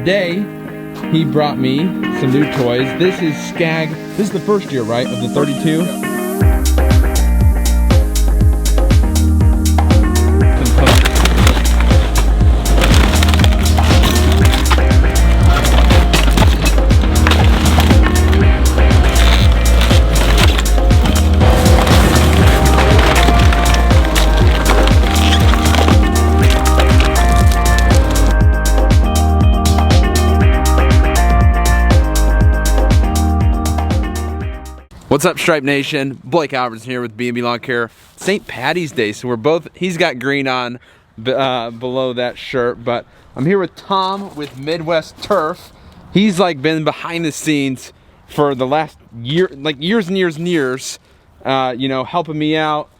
today he brought me some new toys. This is Scag. This is the first year, right, of the 32? What's up, Stripe Nation? Blake Albertson here with B&B Lawn Care. St. Patty's Day, so we're both, he's got green on below that shirt, but I'm here with Tom with Midwest Turf. He's like been behind the scenes for the last year, like years and years and years, you know, helping me out,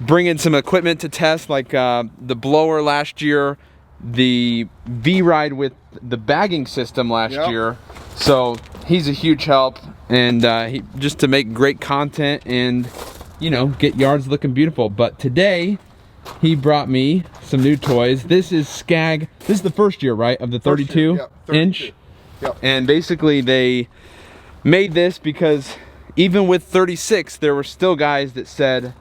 bringing some equipment to test, like the blower last year, the V-Ride with the bagging system last year. So he's a huge help, and he just to make great content and, you know, get yards looking beautiful. But today he brought me some new toys. This is Scag. This is the first year, right, of the 32 inch. Yep. And basically they made this because even with 36, there were still guys that said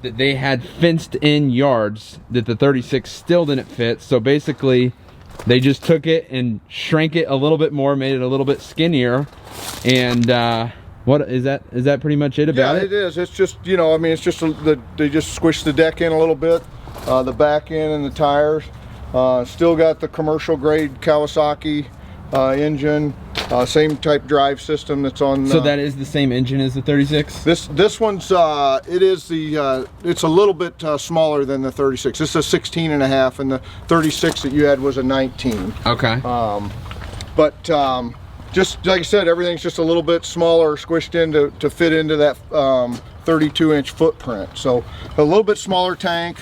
that they had fenced in yards that the 36 still didn't fit. So basically they just took it and shrank it a little bit more, made it a little bit skinnier. And what is that? Is that pretty much it about it? Yeah, it is. It's just, you know, I mean, it's just they just squished the deck in a little bit, the back end and the tires. Still got the commercial grade Kawasaki engine, same type drive system that's on. So that is the same engine as the 36? This one's it is the it's a little bit smaller than the 36. This is a 16 and a half, and the 36 that you had was a 19. Okay. Just like I said, everything's just a little bit smaller, squished in to fit into that 32-inch footprint. So a little bit smaller tank,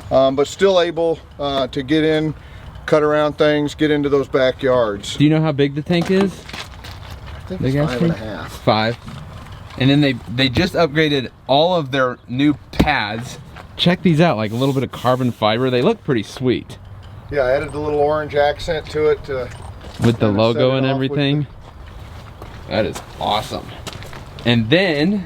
but still able to get in, cut around things, get into those backyards. Do you know how big the tank is? I think it's 5.5. 5. And then they just upgraded all of their new pads. Check these out, like a little bit of carbon fiber. They look pretty sweet. Yeah, I added the little orange accent to it with the logo and everything. That is awesome. And then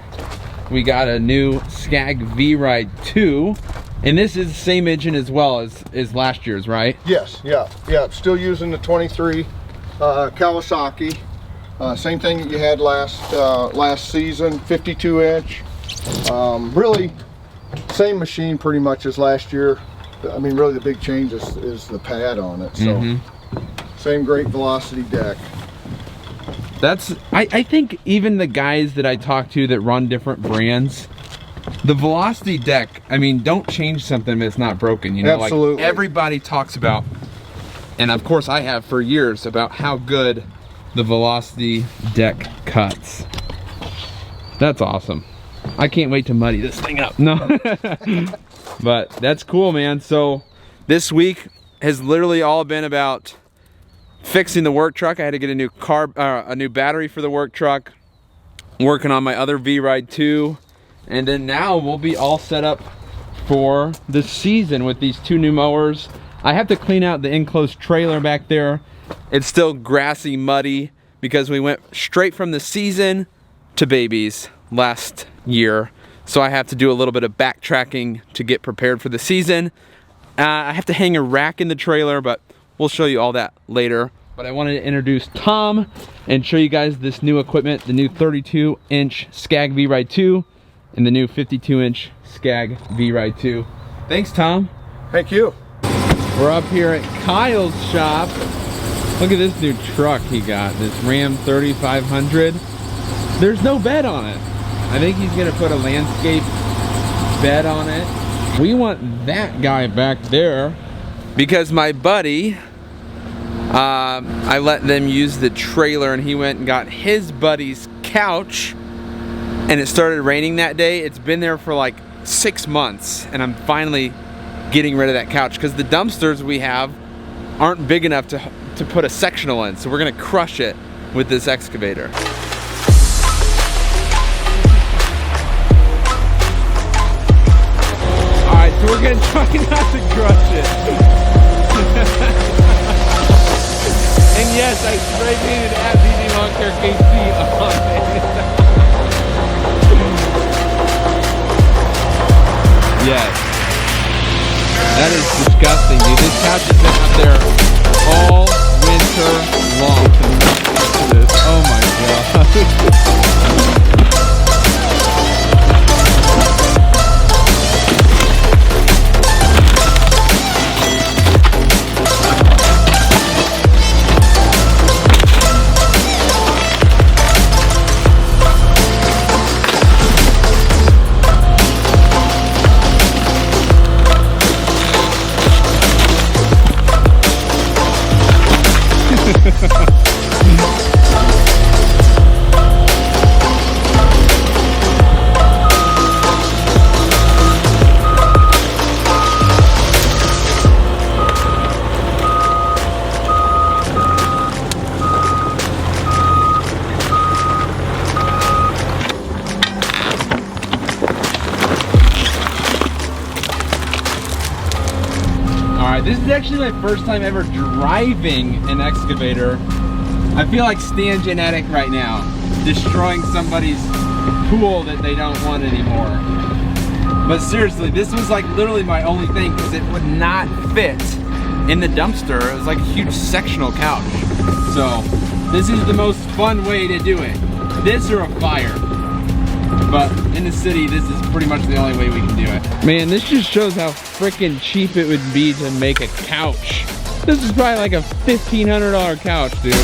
we got a new Scag V-Ride II, and this is the same engine as well as last year's, right? Yes, yeah. Still using the 23 Kawasaki. Same thing that you had last season, 52-inch. Really, same machine pretty much as last year. I mean, really the big change is the pad on it. So, same great velocity deck. I think even the guys that I talk to that run different brands, the velocity deck, I mean, don't change something if it's not broken, you know? Absolutely. Like everybody talks about, and of course I have for years, about how good the velocity deck cuts. That's awesome. I can't wait to muddy this thing up. No. But that's cool, man. So this week has literally all been about fixing the work truck. I had to get a new battery for the work truck, working on my other V-Ride II, and then now we'll be all set up for the season with these 2 new mowers. I have to clean out the enclosed trailer back there. It's still grassy, muddy, because we went straight from the season to babies last year. So I have to do a little bit of backtracking to get prepared for the season. I have to hang a rack in the trailer, but we'll show you all that later. But I wanted to introduce Tom and show you guys this new equipment, the new 32-inch Scag V-Ride II and the new 52-inch Scag V-Ride II. Thanks, Tom. Thank you. We're up here at Kyle's shop. Look at this new truck he got, this Ram 3500. There's no bed on it. I think he's gonna put a landscape bed on it. We want that guy back there because my buddy, I let them use the trailer and he went and got his buddy's couch, and it started raining that day. It's been there for like 6 months, and I'm finally getting rid of that couch because the dumpsters we have aren't big enough to put a sectional in, so we're gonna crush it with this excavator. Alright, so we're gonna try not to crush it. And yes, I spray painted at BB Lawn Care KC on it. Yes. That is disgusting, dude. This couch has been up there all winter long. Oh my god. This is actually my first time ever driving an excavator. I feel like Stan Genetic right now, destroying somebody's pool that they don't want anymore. But seriously, this was like literally my only thing because it would not fit in the dumpster. It was like a huge sectional couch. So this is the most fun way to do it. This or a fire. But in the city, this is pretty much the only way we can do it. Man, this just shows how freaking cheap it would be to make a couch. This is probably like a $1,500 couch, dude.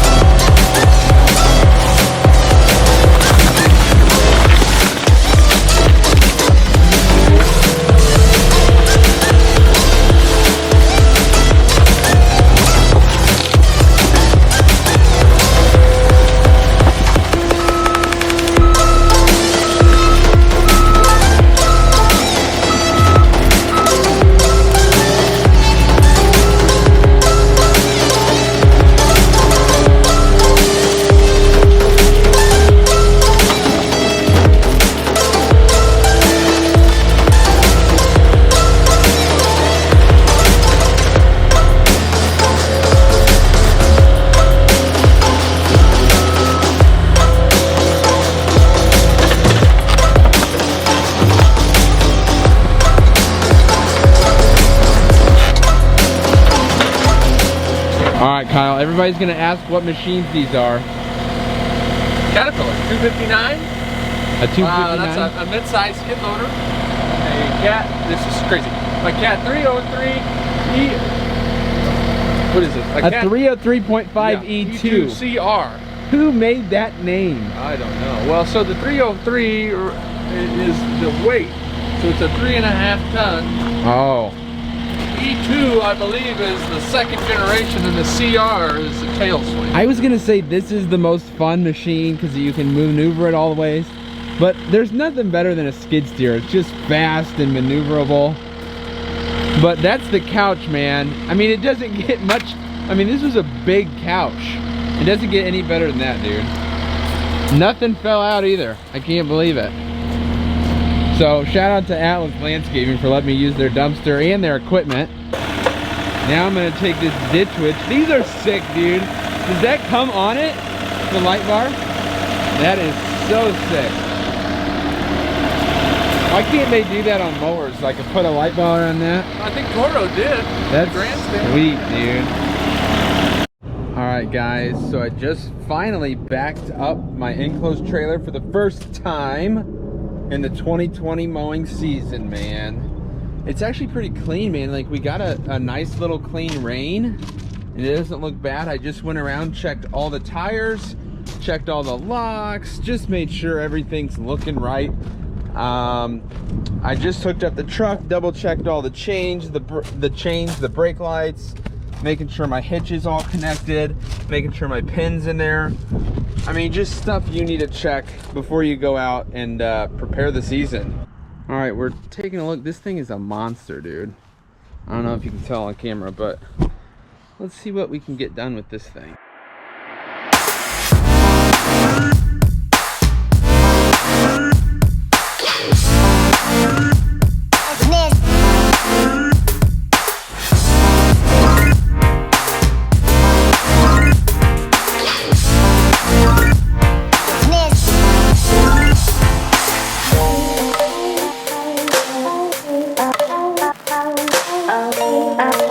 Alright, Kyle, everybody's gonna ask what machines these are. Caterpillar 259. A 259? That's a mid-size skid loader. A Cat, this is crazy. A Cat 303 what is it? A 303.5 E2. CR. Who made that name? I don't know. Well, so the 303 is the weight. So it's a 3.5 ton. Oh. E2, I believe, is the second generation, and the CR is the tail swing. I was gonna say this is the most fun machine because you can maneuver it all the ways, but there's nothing better than a skid steer. It's just fast and maneuverable. But that's the couch, man. I mean, it doesn't get much. I mean, this was a big couch. It doesn't get any better than that, dude. Nothing fell out either. I can't believe it. So shout out to Atlas Landscaping for letting me use their dumpster and their equipment. Now I'm gonna take this ditch witch. These are sick, dude. Does that come on it? The light bar? That is so sick. Why can't they do that on mowers? Like put a light bar on that? I think Toro did. That's grandstand. Sweet, dude. All right, guys. So I just finally backed up my enclosed trailer for the first time in the 2020 mowing season, man. It's actually pretty clean, man. Like we got a nice little clean rain and it doesn't look bad. I just went around, checked all the tires, checked all the locks, just made sure everything's looking right. I just hooked up the truck, double checked all the chains, the brake lights, making sure my hitch is all connected, making sure my pin's in there. I mean, just stuff you need to check before you go out and prepare the season. All right, we're taking a look. This thing is a monster, dude. I don't know if you can tell on camera, but let's see what we can get done with this thing. up.